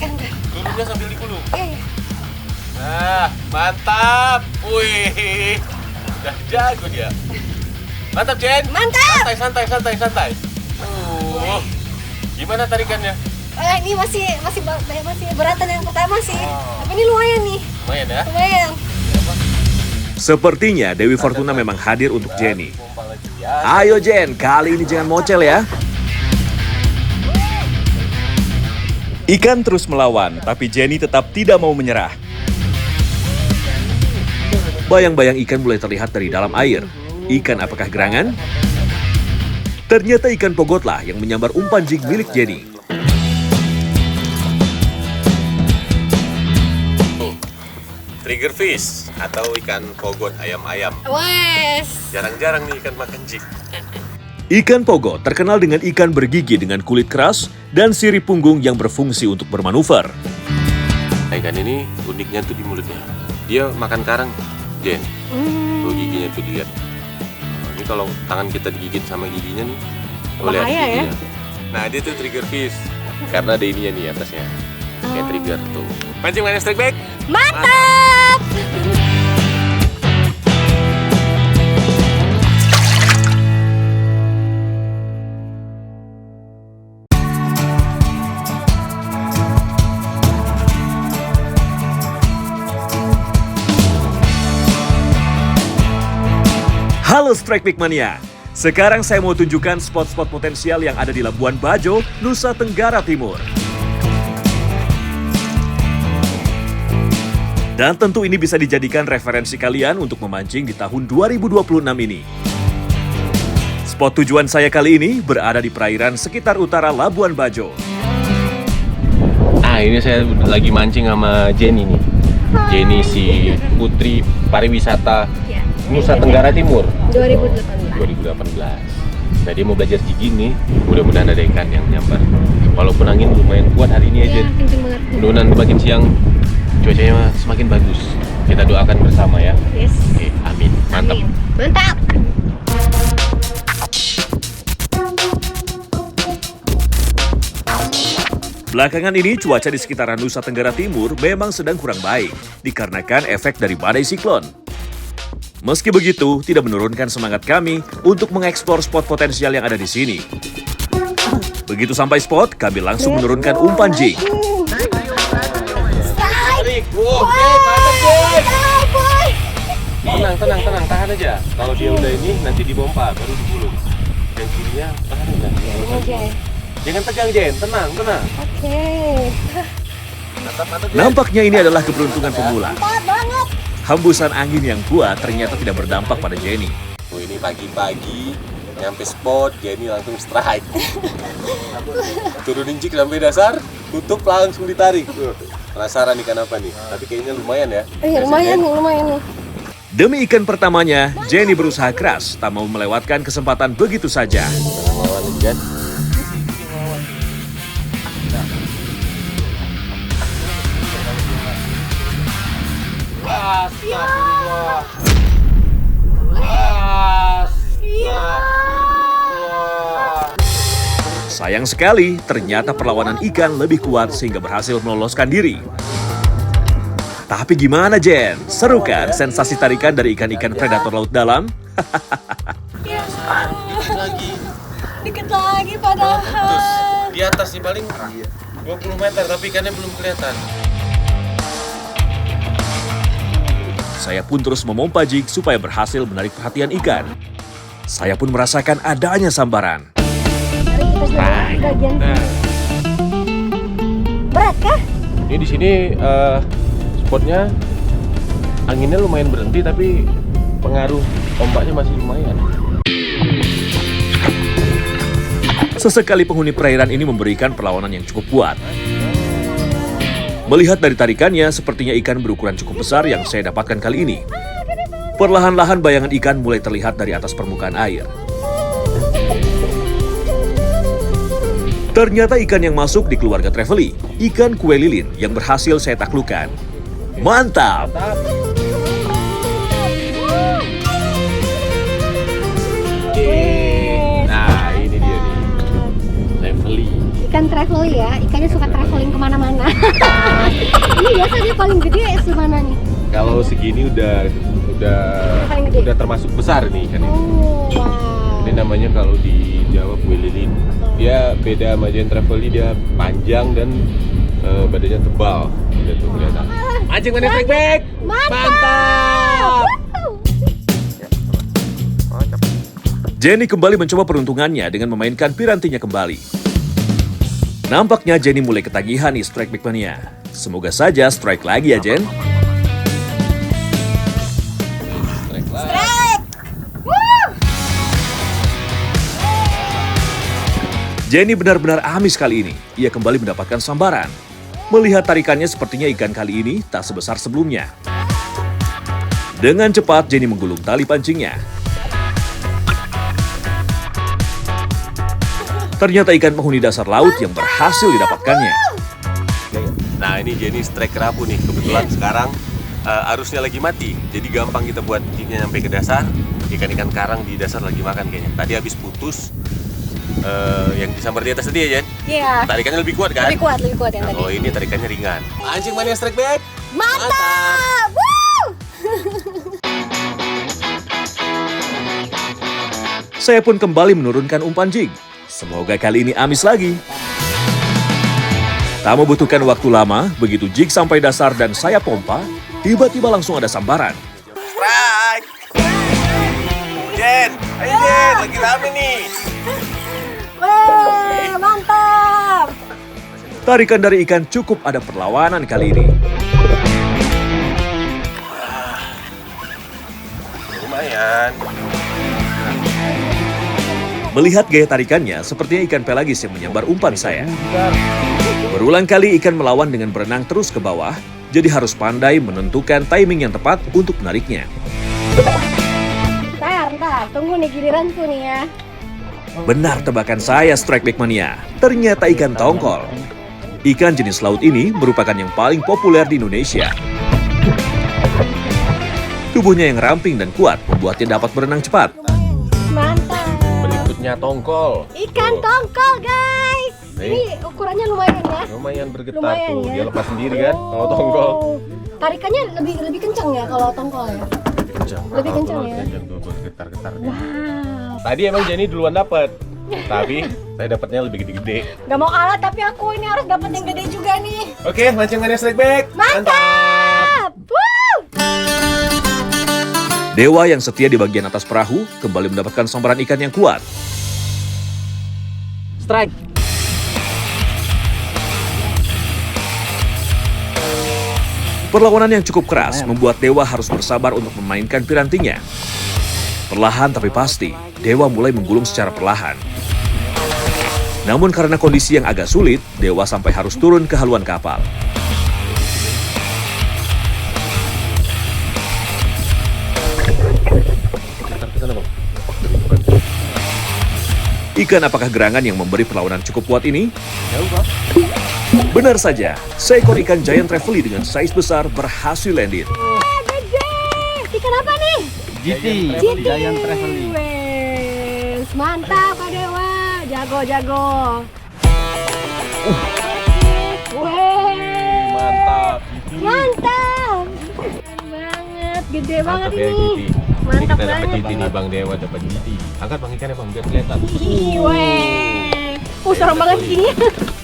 Enggak. Gulungnya sambil digulung. Iya. Nah, mantap. Wih, udah jago dia. Mantap, Jen. Mantap. Santai. Gimana tarikannya? Ini masih beratan yang pertama sih. Tapi ini lumayan nih. Lumayan ya? Lumayan. Sepertinya Dewi Fortuna memang hadir untuk Jenny. Ayo Jen, kali ini jangan mocel ya. Ikan terus melawan, tapi Jenny tetap tidak mau menyerah. Bayang-bayang ikan mulai terlihat dari dalam air. Ikan apakah gerangan? Ternyata ikan pogotlah yang menyambar umpan jig milik Jenny. Trigger fish atau ikan pogot ayam-ayam. Wes. Jarang-jarang nih ikan makan jig. Ikan pogo terkenal dengan ikan bergigi dengan kulit keras dan sirip punggung yang berfungsi untuk bermanuver. Ikan ini uniknya tuh di mulutnya. Dia makan karang, Jen. Tuh giginya tuh dilihat. Ini kalau tangan kita digigit sama giginya nih, lihat Bahaya ya? giginya. Nah dia tuh trigger fish karena ada ininya nih atasnya. Kayak trigger tuh. Pancing main strike back. Mantap. Halo Strike Big Mania. Sekarang saya mau tunjukkan spot-spot potensial yang ada di Labuan Bajo, Nusa Tenggara Timur. Dan tentu ini bisa dijadikan referensi kalian untuk memancing di tahun 2026 ini. Spot tujuan saya kali ini berada di perairan sekitar utara Labuan Bajo. Ini saya lagi mancing sama Jenny nih. Jenny si Putri Pariwisata Nusa Tenggara Timur 2018. Nah dia mau belajar jigi nih. Mudah-mudahan ada ikan yang nyambar. Walaupun angin lumayan kuat hari ini aja. Kenceng banget. Mudah-mudahan makin siang cuacanya semakin bagus. Kita doakan bersama ya. Yes. Oke, amin. Mantap. Amin. Mantap. Belakangan ini cuaca di sekitaran Nusa Tenggara Timur memang sedang kurang baik dikarenakan efek dari badai siklon. Meski begitu, tidak menurunkan semangat kami untuk mengeksplor spot potensial yang ada di sini. Begitu sampai spot, kami langsung menurunkan umpan jig. Oke, mantap Jen. Tenang, tahan aja. Kalau dia udah ini nanti dibompa baru digulung. Yang kirinya tahan aja. Oke. Jangan tegang Jen, tenang. Oke. Mantap Jen. Nampaknya ini adalah keberuntungan pemula. Mantap banget. Hembusan angin yang kuat ternyata tidak berdampak pada Jenny. Ini pagi-pagi nyampe spot, Jenny langsung strike. Turunin jig sampai dasar, tutup langsung ditarik. Penasaran ikan apa nih? Tapi kayaknya lumayan ya. Lumayan nih. Demi ikan pertamanya, Jenny berusaha keras tak mau melewatkan kesempatan begitu saja. Jangan lawan Jen. Astagfirullah. Sayang sekali, ternyata perlawanan ikan lebih kuat sehingga berhasil meloloskan diri. Tapi gimana Jen? Seru kan sensasi tarikan dari ikan-ikan predator laut dalam? Dikit lagi padahal. Di atas nih paling 20 meter tapi ikannya belum kelihatan. Saya pun terus memompa jig supaya berhasil menarik perhatian ikan. Saya pun merasakan adanya sambaran. Berat kah? Ini di sini spotnya anginnya lumayan berhenti tapi pengaruh ombaknya masih lumayan. Sesekali penghuni perairan ini memberikan perlawanan yang cukup kuat. Melihat dari tarikannya, sepertinya ikan berukuran cukup besar yang saya dapatkan kali ini. Perlahan-lahan bayangan ikan mulai terlihat dari atas permukaan air. Ternyata ikan yang masuk di keluarga Trevely, ikan kue lilin yang berhasil saya taklukkan. Mantap! Nah ini dia nih, Trevely. Ikan traveling ya, ikannya suka traveling kemana-mana. mana? Ini biasa dia paling gede semana nih? Kalau segini udah Paling gede. udah termasuk besar nih ikan ini. Oh, wow. Ini namanya kalau di Jawa kue lilin. Dia beda sama giant trevally, dia panjang dan badannya tebal. Udah tuh kelihatan. Mancing mana strike back? Mantap! Jenny kembali mencoba peruntungannya dengan memainkan pirantinya kembali. Nampaknya Jenny mulai ketagihan nih strike back mania. Semoga saja strike lagi ya, Jen. Strike! Woo! Jenny benar-benar amis kali ini. Ia kembali mendapatkan sambaran. Melihat tarikannya sepertinya ikan kali ini tak sebesar sebelumnya. Dengan cepat Jenny menggulung tali pancingnya. Ternyata ikan penghuni dasar laut yang berhasil didapatkannya. Nah ini Jenny strike kerapu nih. Kebetulan sekarang arusnya lagi mati. Jadi gampang kita buat jignya nyampe ke dasar. Ikan-ikan karang di dasar lagi makan kayaknya. Tadi habis putus. Yang disambar di atas tadi ya Jen? Iya. Tarikannya lebih kuat kan? Lebih kuat yang tadi. Oh ini tarikannya ringan. Mancing mania strike back. Mantap! Woo! Saya pun kembali menurunkan umpan jig. Semoga kali ini amis lagi. Tak membutuhkan waktu lama, begitu jig sampai dasar dan saya pompa, tiba-tiba langsung ada sambaran. Strike! Jen! Ayo Jen, lagi rame nih. Weh, mantap! Tarikan dari ikan cukup ada perlawanan kali ini. Lumayan. Melihat gaya tarikannya, sepertinya ikan pelagis yang menyambar umpan saya. Berulang kali ikan melawan dengan berenang terus ke bawah, jadi harus pandai menentukan timing yang tepat untuk menariknya. Ntar, tunggu nih giliranku nih ya. Benar tebakan saya strike back mania, ternyata ikan tongkol. Ikan jenis laut ini merupakan yang paling populer di Indonesia. Tubuhnya yang ramping dan kuat membuatnya dapat berenang cepat. Mantap. Berikutnya tongkol. Ikan tongkol, guys. Nih. Ini ukurannya lumayan ya. Lumayan bergetar Lumayan tuh, ya. dia lepas sendiri kan kalau tongkol. Tarikannya lebih kencang ya kalau tongkol ya. Kencang. Lebih kencang ya? Kencang tuh bergetar-getar. Wow. Tadi emang Jenny duluan dapat. Tapi saya dapatnya lebih gede-gede. Gak mau kalah tapi aku ini harus dapat yang gede juga nih. Oke, mancing mania strike back. Mantap! Woo! Dewa yang setia di bagian atas perahu kembali mendapatkan sambaran ikan yang kuat. Strike. Perlawanan yang cukup keras membuat Dewa harus bersabar untuk memainkan pirantinya. Perlahan tapi pasti, Dewa mulai menggulung secara perlahan. Namun karena kondisi yang agak sulit, Dewa sampai harus turun ke haluan kapal. Ikan apakah gerangan yang memberi perlawanan cukup kuat ini? Benar saja, seekor ikan giant trevally dengan size besar berhasil landed. Gede! Ikan apa nih? GT, GT. Giant Trevally. Wes, mantap Kak Dewa. Jago. Weh. Mantap. Mantap. Keren banget, gede banget Mantap ya ini. Giti. Ini Mantap kita dapat banget. Giti nih Bang Dewa, dapat Giti. Angkat Bang ikannya Bang biar kelihatan. Ih, weh. Serem banget gini.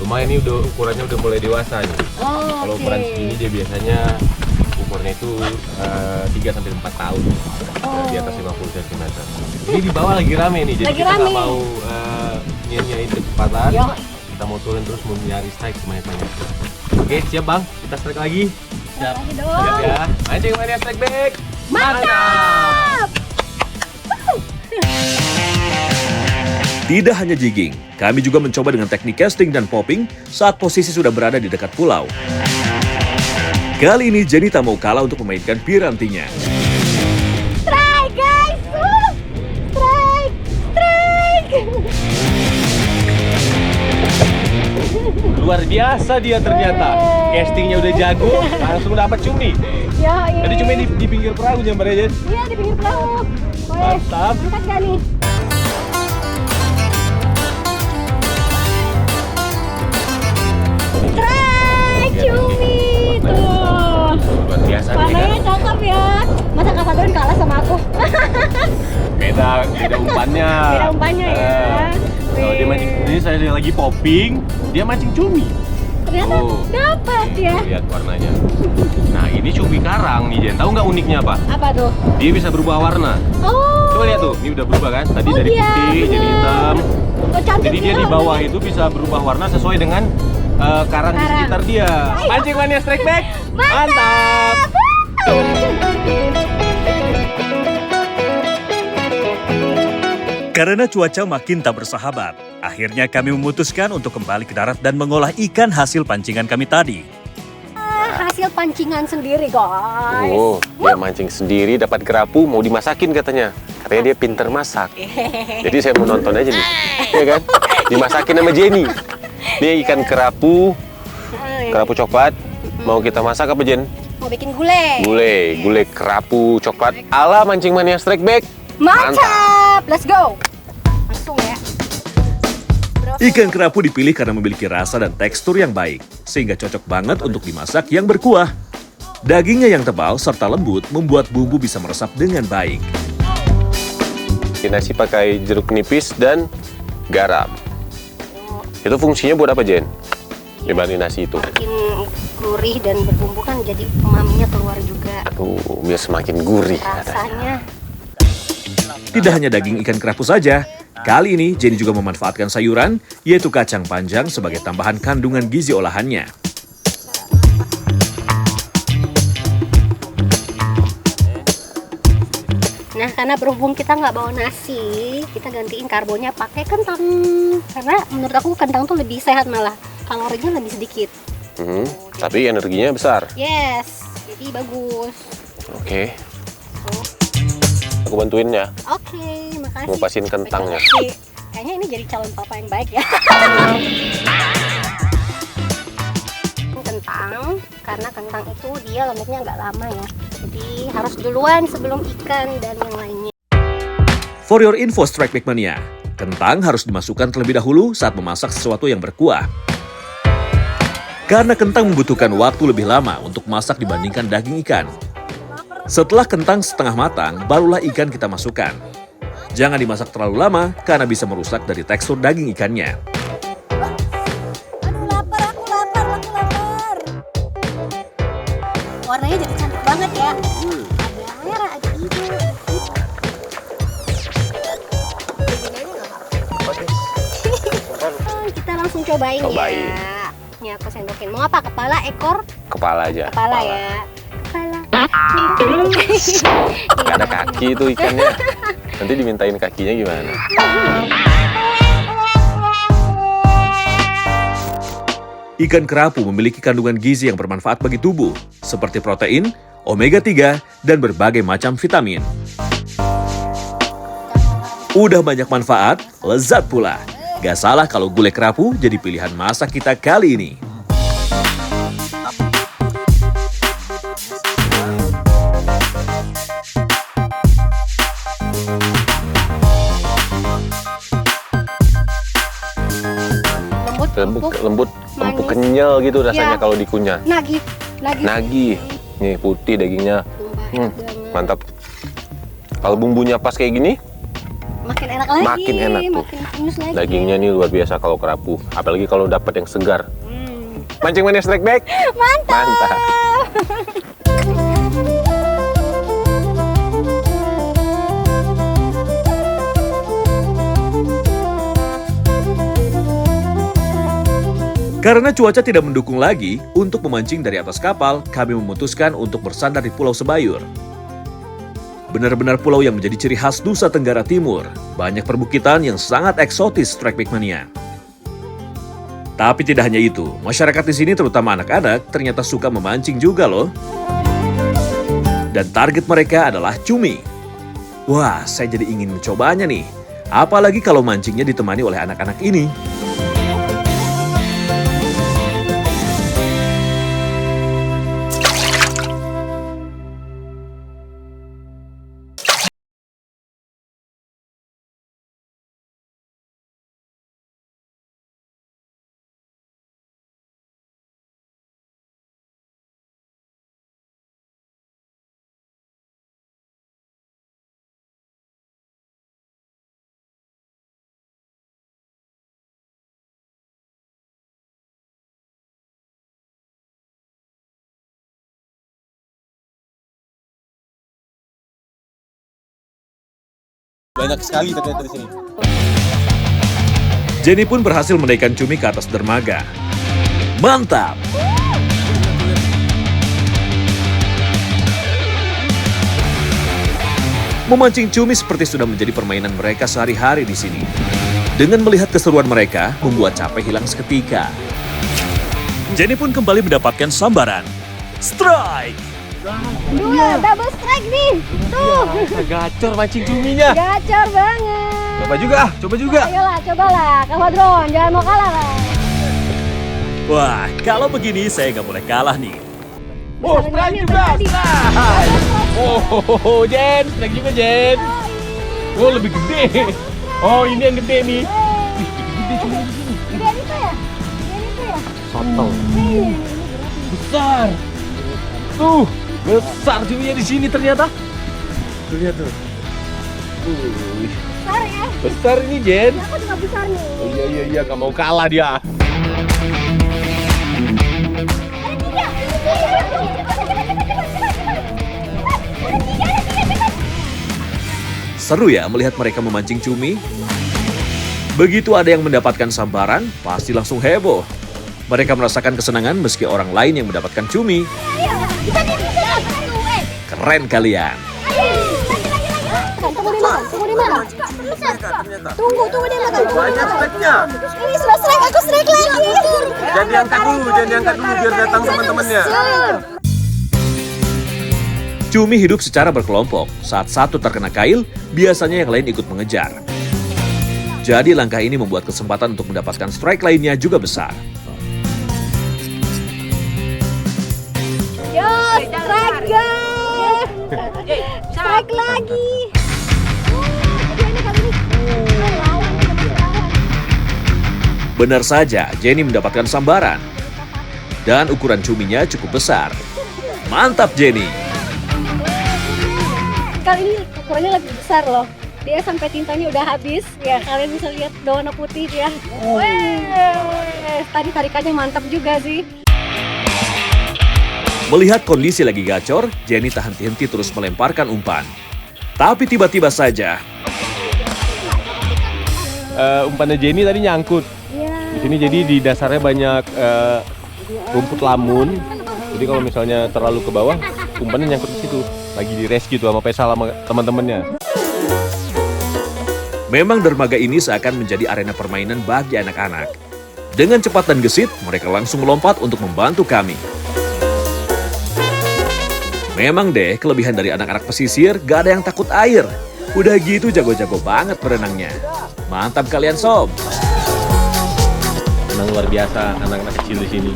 Lumayan ini udah ukurannya udah mulai dewasa nih. Oh, Kalau ukuran segini dia biasanya ukurnya itu 3 sampai 4 tahun. Di atas 50 cm. Ini di bawah lagi rame nih. Jadi Lagi kita nggak rame. mau nyanyain kecepatan. Yo. Kita mau turun terus mau nyari strike sebanyak-banyak. Oke, siap Bang. Kita strike lagi. Lagi Siap dong. ya. Mancing mania strike back. Mantap. Tidak hanya jigging, kami juga mencoba dengan teknik casting dan popping saat posisi sudah berada di dekat pulau. Kali ini Jenny tak mau kalah untuk memainkan pirantinya. Strike, guys. Strike. Luar biasa dia ternyata. Castingnya udah jago, langsung dapat cumi. Ya, iya. Tadi cumi di pinggir perahu nyambarnya. Iya, di pinggir perahu. Wes, Mantap. angkat gak nih? Strike! umpannya. Beda umpannya ya. Kalau dia mancing, ini saya lagi popping, dia mancing cumi. Ternyata dapat ya. Lihat warnanya. Nah ini cumi karang nih Jen. Tahu nggak uniknya apa? Apa tuh? Dia bisa berubah warna. Oh. Coba lihat tuh, ini udah berubah kan? Tadi dari iya, putih jadi bener. hitam. Oh, cantik Jadi dia ya, di bawah warnanya. itu bisa berubah warna sesuai dengan karang di sekitar dia. Mancing mania strike back. Mantap. Karena cuaca makin tak bersahabat, akhirnya kami memutuskan untuk kembali ke darat dan mengolah ikan hasil pancingan kami tadi. Hasil pancingan sendiri guys. Oh, dia mancing sendiri dapat kerapu mau dimasakin katanya. Katanya dia pinter masak. Jadi saya mau nonton aja nih. Iya kan? Dimasakin sama Jenny. Ini ikan kerapu coklat. Mau kita masak apa Jen? Mau bikin gulai. Gulai kerapu coklat ala mancing mania strike back. Mantap. Let's go. Langsung ya. Ikan kerapu dipilih karena memiliki rasa dan tekstur yang baik, sehingga cocok banget untuk dimasak yang berkuah. Dagingnya yang tebal serta lembut membuat bumbu bisa meresap dengan baik. Nasi pakai jeruk nipis dan garam. Itu fungsinya buat apa Jen? Dibanding nasi itu. Bikin gurih dan berbumbu kan jadi umaminya keluar juga. Aduh, biar semakin gurih katanya. Rasanya. Tidak hanya daging ikan kerapu saja, kali ini Jenny juga memanfaatkan sayuran, yaitu kacang panjang sebagai tambahan kandungan gizi olahannya. Nah, karena berhubung kita nggak bawa nasi, kita gantiin karbonya pakai kentang. Karena menurut aku kentang tuh lebih sehat malah. Kalorinya lebih sedikit. Tapi energinya besar. Yes, jadi bagus. Oke. Aku bantuin ya. Oke, makasih. Ngupasin kentangnya. Makasih. Kayaknya ini jadi calon papa yang baik ya. Kentang, karena kentang itu dia lembutnya nggak lama ya. Jadi harus duluan sebelum ikan dan yang lainnya. For your info Strike Back Mania, kentang harus dimasukkan terlebih dahulu saat memasak sesuatu yang berkuah. Karena kentang membutuhkan waktu lebih lama untuk masak dibandingkan daging ikan. Setelah kentang setengah matang, barulah ikan kita masukkan. Jangan dimasak terlalu lama karena bisa merusak dari tekstur daging ikannya. Aduh lapar, aku lapar. Warnanya jadi cantik banget ya. Ada merah, ada hijau. Kita langsung cobain ya. Ini aku sendokin. Mau apa? Kepala, ekor? Kepala aja. Kepala ya. Kepala. Gak ada kaki itu ikannya. Nanti dimintain kakinya gimana? Ikan kerapu memiliki kandungan gizi yang bermanfaat bagi tubuh, seperti protein, omega 3, dan berbagai macam vitamin. Udah banyak manfaat, lezat pula. Gak salah kalau gulai kerapu jadi pilihan masak kita kali ini. Lembut, manis. kenyal gitu rasanya Ya. kalau dikunyah. Nagih. Nih putih dagingnya. Enak banget. Mantap. Kalau bumbunya pas kayak gini, Makin enak lagi. makin enak tuh. Makin manis lagi. Dagingnya nih luar biasa kalau kerapu. Apalagi kalau dapat yang segar. Mancing mania strike back. Mantap. Mantap. Karena cuaca tidak mendukung lagi, untuk memancing dari atas kapal, kami memutuskan untuk bersandar di Pulau Sebayur. Benar-benar pulau yang menjadi ciri khas Nusa Tenggara Timur. Banyak perbukitan yang sangat eksotis Strike Back Mania. Tapi tidak hanya itu, masyarakat di sini terutama anak-anak ternyata suka memancing juga loh. Dan target mereka adalah cumi. Wah, saya jadi ingin mencobanya nih. Apalagi kalau mancingnya ditemani oleh anak-anak ini. Banyak sekali ternyata di sini. Jenny pun berhasil menaikkan cumi ke atas dermaga. Mantap! Memancing cumi seperti sudah menjadi permainan mereka sehari-hari di sini. Dengan melihat keseruan mereka, membuat capek hilang seketika. Jenny pun kembali mendapatkan sambaran. Strike! Dua, double strike nih. Tuh. Gacor mancing cuminya. Gacor banget. Coba juga. Ayolah, cobalah. Kawadron, jangan mau kalah lah. Wah, kalau begini saya nggak boleh kalah nih. Oh, strike juga. Oh, Jen, strike juga Jen. Oh, lebih gede. Oh, ini yang gede nih. Wih, gede cumi di sini. Gede itu ya? Gede itu ya? Sotong. Besar. Tuh, besar cuminya di sini ternyata. Tuh lihat tuh. Besar ya? Besar ini Jen. Aku juga besar nih. Oh, iya, gak mau kalah dia. Seru ya melihat mereka memancing cumi. Begitu ada yang mendapatkan sambaran, pasti langsung heboh. Mereka merasakan kesenangan meski orang lain yang mendapatkan cumi. Keren kalian. Tunggu di mana? Tunggu dia makan. Banyak strike-nya. Ini sudah strike, aku strike lagi. Jangan diangkat dulu biar datang teman-temannya. Cumi hidup secara berkelompok. Saat satu terkena kail, biasanya yang lain ikut mengejar. Jadi langkah ini membuat kesempatan untuk mendapatkan strike lainnya juga besar. Yo, strike guys. Strike lagi. Benar saja, Jenny mendapatkan sambaran. Dan ukuran cuminya cukup besar. Mantap Jenny! Kali ini ukurannya lebih besar loh. Dia sampai tintanya udah habis. Ya, kalian bisa lihat warna putih dia. Tadi tarikannya mantap juga sih. Melihat kondisi lagi gacor, Jenny tak henti-henti terus melemparkan umpan. Tapi tiba-tiba saja, Umpannya Jenny tadi nyangkut. Di sini jadi di dasarnya banyak rumput lamun. Jadi kalau misalnya terlalu ke bawah, umpannya nyangkut di situ. Lagi di rescue tuh sama Pesal sama teman-temannya. memang dermaga ini seakan menjadi arena permainan bagi anak-anak. Dengan cepat dan gesit, mereka langsung melompat untuk membantu kami. Memang deh, kelebihan dari anak-anak pesisir, gak ada yang takut air. Udah gitu jago-jago banget berenangnya. Mantap kalian sob. Menang luar biasa anak-anak kecil di sini.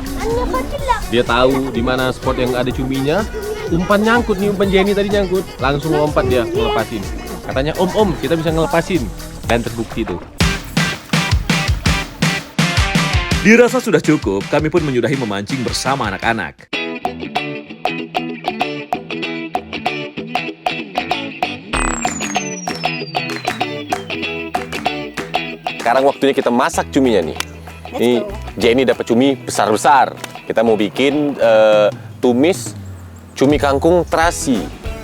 Dia tahu di mana spot yang ada cuminya. Umpan nyangkut nih, umpan Jenny tadi nyangkut. Langsung lompat dia ngelepasin. Katanya, om, kita bisa ngelepasin. Dan terbukti tuh. Dirasa sudah cukup, kami pun menyudahi memancing bersama anak-anak. Sekarang waktunya kita masak cuminya nih. Ini Jenny dapat cumi besar-besar. Kita mau bikin tumis cumi kangkung terasi.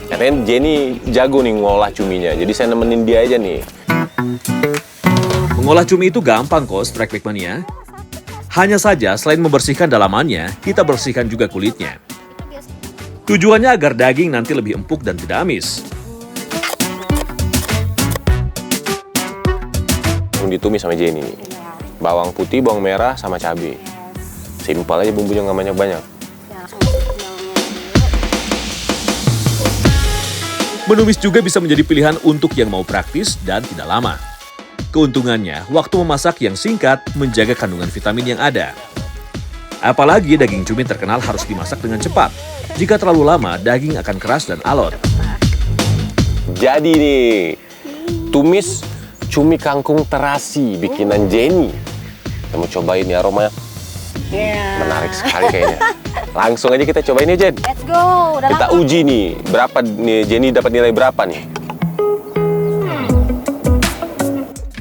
Katanya Jenny jago nih ngolah cuminya. Jadi saya nemenin dia aja nih. Mengolah cumi itu gampang kok, Strike Back Mania. Hanya saja selain membersihkan dalamannya, kita bersihkan juga kulitnya. Tujuannya agar daging nanti lebih empuk dan tidak amis. Ditumis sama Jenny nih. Bawang putih, bawang merah, sama cabai. Simpel aja bumbunya, nggak banyak-banyak. Menumis juga bisa menjadi pilihan untuk yang mau praktis dan tidak lama. Keuntungannya, waktu memasak yang singkat menjaga kandungan vitamin yang ada. Apalagi daging cumi terkenal harus dimasak dengan cepat. Jika terlalu lama, daging akan keras dan alot. Jadi nih, tumis cumi kangkung terasi bikinan Jenny. Kita mau cobain nih aromanya. Menarik sekali kayaknya. Langsung aja kita cobain ya, Jen. Let's go. Udah Kita uji nih, berapa nih Jenny dapat nilai berapa nih?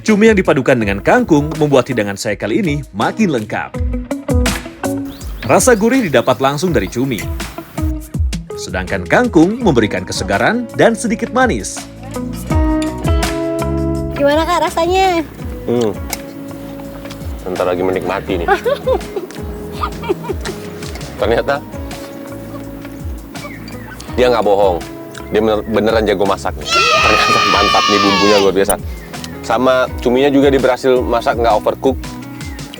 Cumi yang dipadukan dengan kangkung membuat hidangan saya kali ini makin lengkap. Rasa gurih didapat langsung dari cumi. Sedangkan kangkung memberikan kesegaran dan sedikit manis. Gimana Kak rasanya? Bentar lagi menikmati nih. Ternyata dia nggak bohong. Dia beneran jago masak nih. Ternyata mantap nih, bumbunya luar biasa. Sama cuminya juga dia berhasil masak nggak overcook.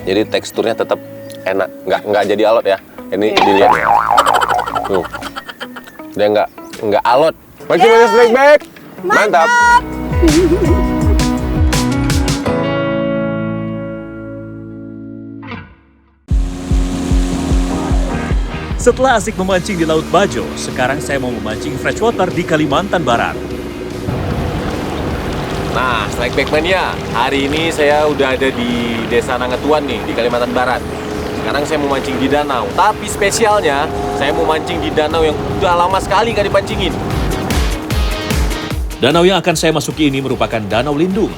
Jadi teksturnya tetap enak, nggak jadi alot ya. Ini dilihat ya. Tuh. Dia nggak alot. Mancing banyak snackback. Mantap. Setelah asik memancing di Laut Bajo, sekarang saya mau memancing freshwater di Kalimantan Barat. Nah, Snackback Mania, hari ini saya udah ada di Desa Nangetuan nih, di Kalimantan Barat. Sekarang saya mau mancing di danau, tapi spesialnya saya mau mancing di danau yang udah lama sekali nggak dipancingin. Danau yang akan saya masuki ini merupakan danau lindung.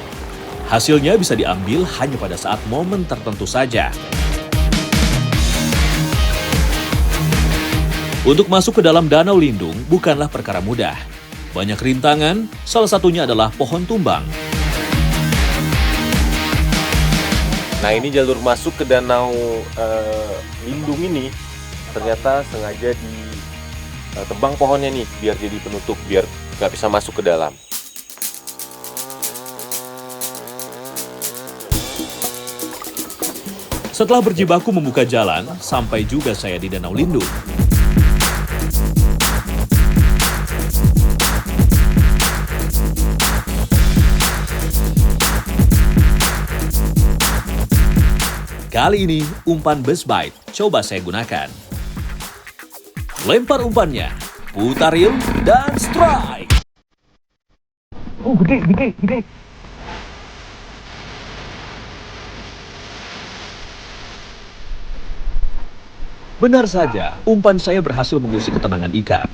Hasilnya bisa diambil hanya pada saat momen tertentu saja. Untuk masuk ke dalam danau lindung bukanlah perkara mudah. Banyak rintangan, salah satunya adalah pohon tumbang. Nah, ini jalur masuk ke danau lindung ini ternyata sengaja ditebang pohonnya nih, biar jadi penutup, biar nggak bisa masuk ke dalam. Setelah berjibaku membuka jalan, sampai juga saya di danau lindung. Kali ini umpan buzz bite coba saya gunakan. Lempar umpannya, putar reel, dan strike. Oh, gede. Benar saja, umpan saya berhasil mengusik ketenangan ikan.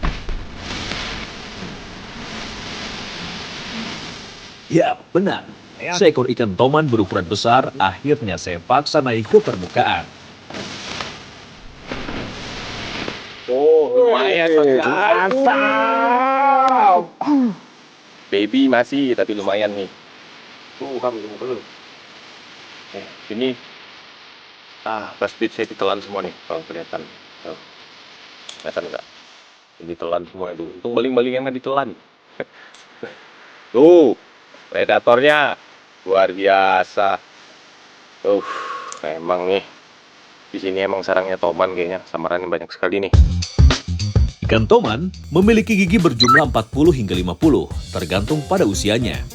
Ya, benar. Seekor ikan toman berukuran besar akhirnya saya paksa naik ke permukaan. Oh, lumayan. Mantap. Baby masih, tapi lumayan nih. Kamu belum. Ini pasti saya ditelan semua nih, kalau kelihatan. Kelihatan nggak? Ini telan semua itu. Untung baling-baling yang nggak ditelan. Tuh, predatornya luar biasa. Emang nih. Di sini emang sarangnya toman kayaknya. Samarannya banyak sekali nih. Ikan toman memiliki gigi berjumlah 40 hingga 50, tergantung pada usianya.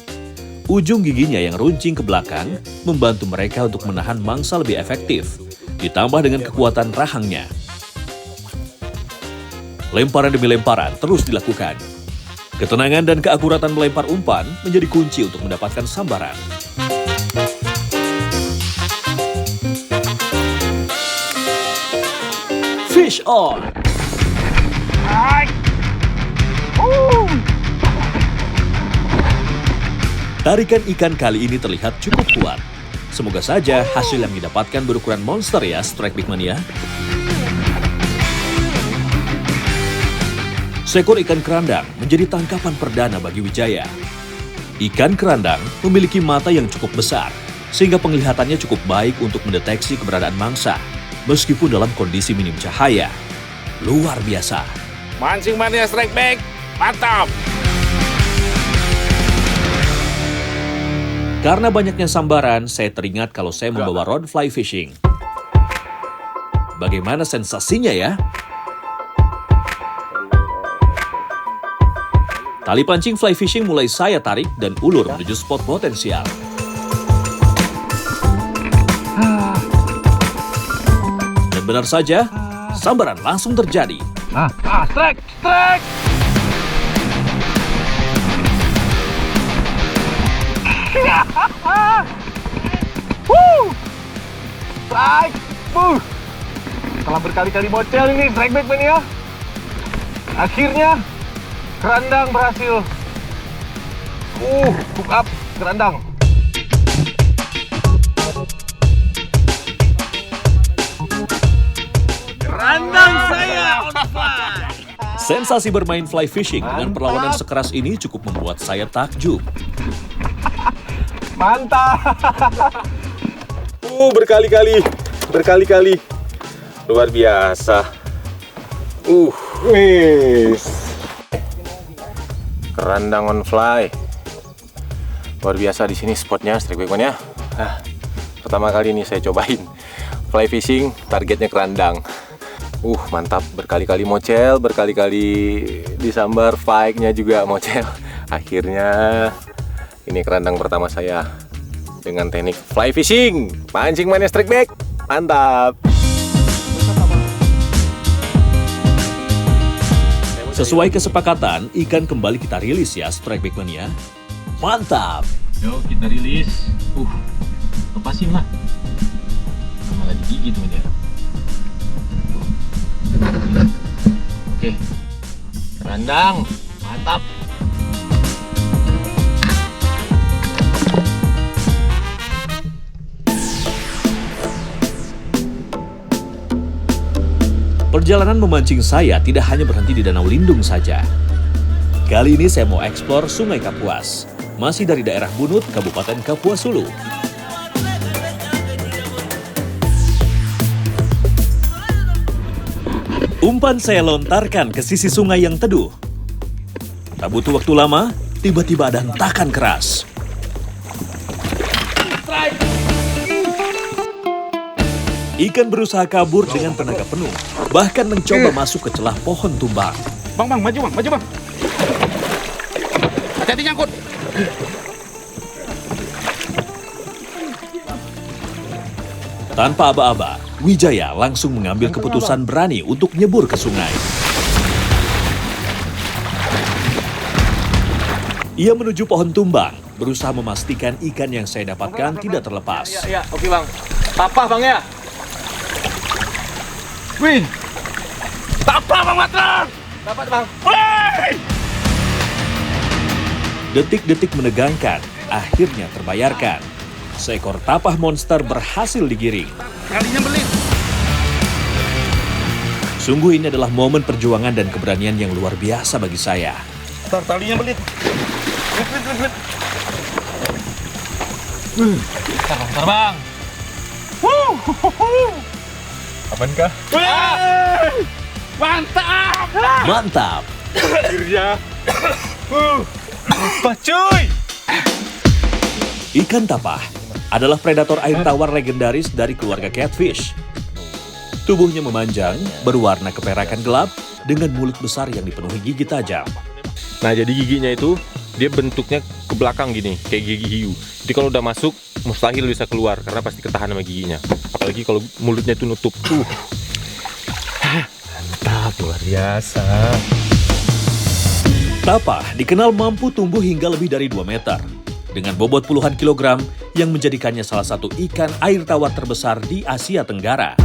Ujung giginya yang runcing ke belakang membantu mereka untuk menahan mangsa lebih efektif, ditambah dengan kekuatan rahangnya. Lemparan demi lemparan terus dilakukan. Ketenangan dan keakuratan melempar umpan menjadi kunci untuk mendapatkan sambaran. Fish on! Tarikan ikan kali ini terlihat cukup kuat. Semoga saja hasil yang didapatkan berukuran monster ya, Strike Big Mania. Seekor ikan kerandang menjadi tangkapan perdana bagi Wijaya. Ikan kerandang memiliki mata yang cukup besar, sehingga penglihatannya cukup baik untuk mendeteksi keberadaan mangsa, meskipun dalam kondisi minim cahaya. Luar biasa. Mancing mania Strike Big, mantap! Karena banyaknya sambaran, saya teringat kalau saya membawa rod fly fishing. Bagaimana sensasinya ya? Tali pancing fly fishing mulai saya tarik dan ulur menuju spot potensial. Dan benar saja, sambaran langsung terjadi. Strike! Strike! Strike! Setelah berkali-kali bocel ini Strike Big Mania, akhirnya kerandang berhasil. Hook up kerandang. Kerandang saya on fire. Sensasi bermain fly fishing dengan perlawanan sekeras ini cukup membuat saya takjub. Mantap. Berkali-kali. Luar biasa. Wis. Kerandang on fly. Luar biasa di sini spotnya, Strikeback ya. Pertama kali ini saya cobain fly fishing, targetnya kerandang. Mantap, berkali-kali mocel, berkali-kali disambar, fight-nya juga mocel. Akhirnya ini kerandang pertama saya dengan teknik fly fishing, pancing mania Strikeback. Mantap. Sesuai kesepakatan, ikan kembali kita rilis ya, Strikeback Mania. Mantap! Yuk kita rilis. Lepasin lah. Malah digigit sama dia. Oke. Kerandang. Mantap. Perjalanan memancing saya tidak hanya berhenti di Danau Lindung saja. Kali ini saya mau eksplor Sungai Kapuas, masih dari daerah Bunut, Kabupaten Kapuas Hulu. Umpan saya lontarkan ke sisi sungai yang teduh. Tak butuh waktu lama, tiba-tiba ada hentakan keras. Ikan berusaha kabur dengan tenaga penuh, bahkan mencoba masuk ke celah pohon tumbang. Bang, maju bang. Hati-hati nyangkut. Tanpa aba-aba, Wijaya langsung mengambil keputusan berani untuk nyebur ke sungai. Ia menuju pohon tumbang, berusaha memastikan ikan yang saya dapatkan tidak terlepas. Iya, oke bang. Tapah bang ya. Wih. Tapah bang Matron. Dapat bang. Wih. Detik-detik menegangkan, akhirnya terbayarkan. Seekor tapah monster berhasil digiring. Kalinya belit. Sungguh ini adalah momen perjuangan dan keberanian yang luar biasa bagi saya. Talinya belit. Terbang. Apaan kah? Mantap. Mantap! Akhirnya. Apa cuy? Ikan tapah adalah predator air tawar legendaris dari keluarga catfish. Tubuhnya memanjang, berwarna keperakan gelap, dengan mulut besar yang dipenuhi gigi tajam. Nah, jadi giginya itu dia bentuknya ke belakang gini, kayak gigi hiu. Jadi kalau udah masuk, mustahil bisa keluar karena pasti ketahan sama giginya. Apalagi kalau mulutnya itu nutup. Mantap, luar biasa. Tapah dikenal mampu tumbuh hingga lebih dari 2 meter. Dengan bobot puluhan kilogram yang menjadikannya salah satu ikan air tawar terbesar di Asia Tenggara.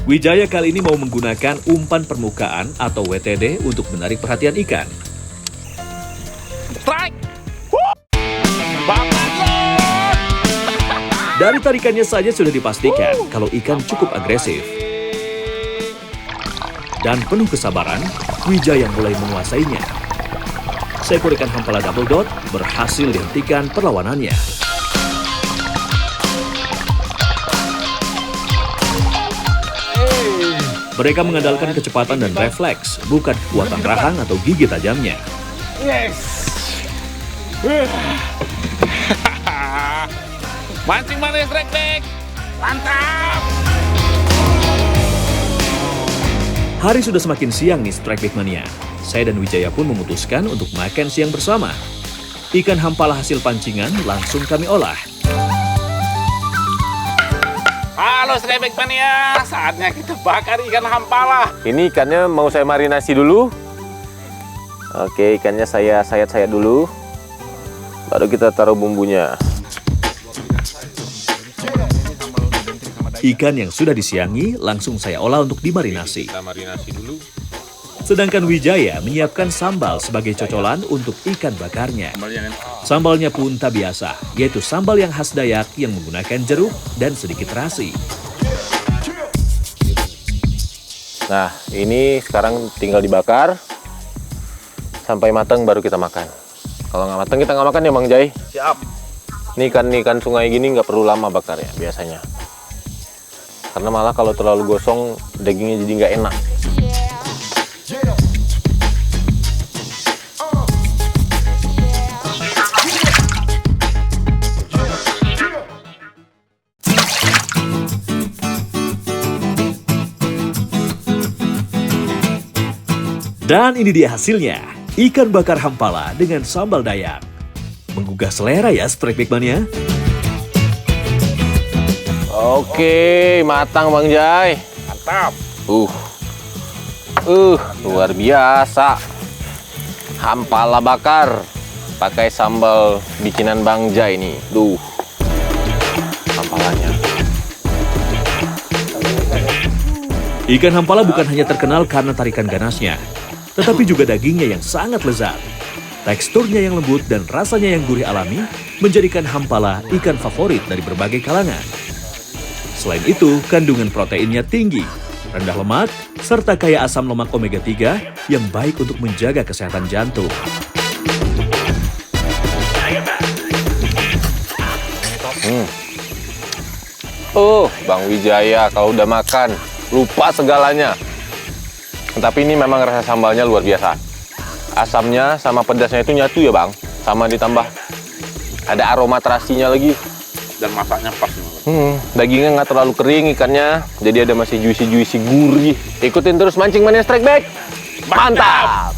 Wijaya kali ini mau menggunakan umpan permukaan atau WTD untuk menarik perhatian ikan. Strike. Banget lo. Dari tarikannya saja sudah dipastikan kalau ikan cukup agresif. Dan penuh kesabaran, Wijaya mulai menguasainya. Seekor ikan hampala double dot berhasil dihentikan perlawanannya. Mereka mengandalkan kecepatan dan refleks, bukan kekuatan rahang atau gigi tajamnya. Yes. Mancing mana Strikeback? Mantap. Hari sudah semakin siang nih Strikeback Mania. Saya dan Wijaya pun memutuskan untuk makan siang bersama. Ikan hampala hasil pancingan langsung kami olah. Halo Strikeback Mania, saatnya kita bakar ikan hampala. Ini ikannya mau saya marinasi dulu. Oke, ikannya saya sayat-sayat dulu. Baru kita taruh bumbunya. Ikan yang sudah disiangi langsung saya olah untuk dimarinasi. Kita marinasi dulu. Sedangkan Wijaya menyiapkan sambal sebagai cocolan untuk ikan bakarnya. Sambalnya pun tak biasa, yaitu sambal yang khas Dayak yang menggunakan jeruk dan sedikit terasi. Nah, ini sekarang tinggal dibakar sampai matang baru kita makan. Kalau nggak matang kita nggak makan ya Bang Jai. Siap. Ini ikan sungai gini nggak perlu lama bakar ya biasanya. Karena malah kalau terlalu gosong dagingnya jadi nggak enak. Dan ini dia hasilnya, ikan bakar hampala dengan sambal dayak. Menggugah selera ya Strike Back Mania. Oke, matang Bang Jai. Mantap. Luar biasa. Hampala bakar pakai sambal bikinan Bang Jai nih. Hampalanya. Ikan hampala bukan hanya terkenal karena tarikan ganasnya, tetapi juga dagingnya yang sangat lezat. Teksturnya yang lembut dan rasanya yang gurih alami menjadikan hampala ikan favorit dari berbagai kalangan. Selain itu, kandungan proteinnya tinggi, rendah lemak, serta kaya asam lemak omega 3 yang baik untuk menjaga kesehatan jantung. Bang Wijaya kalau udah makan lupa segalanya. Tapi ini memang rasa sambalnya luar biasa. Asamnya sama pedasnya itu nyatu ya Bang. Sama ditambah ada aroma terasinya lagi. Dan masaknya pas. Dagingnya nggak terlalu kering ikannya. Jadi ada masih juicy gurih. Ikutin terus Mancing Mania Strike Back. Mantap!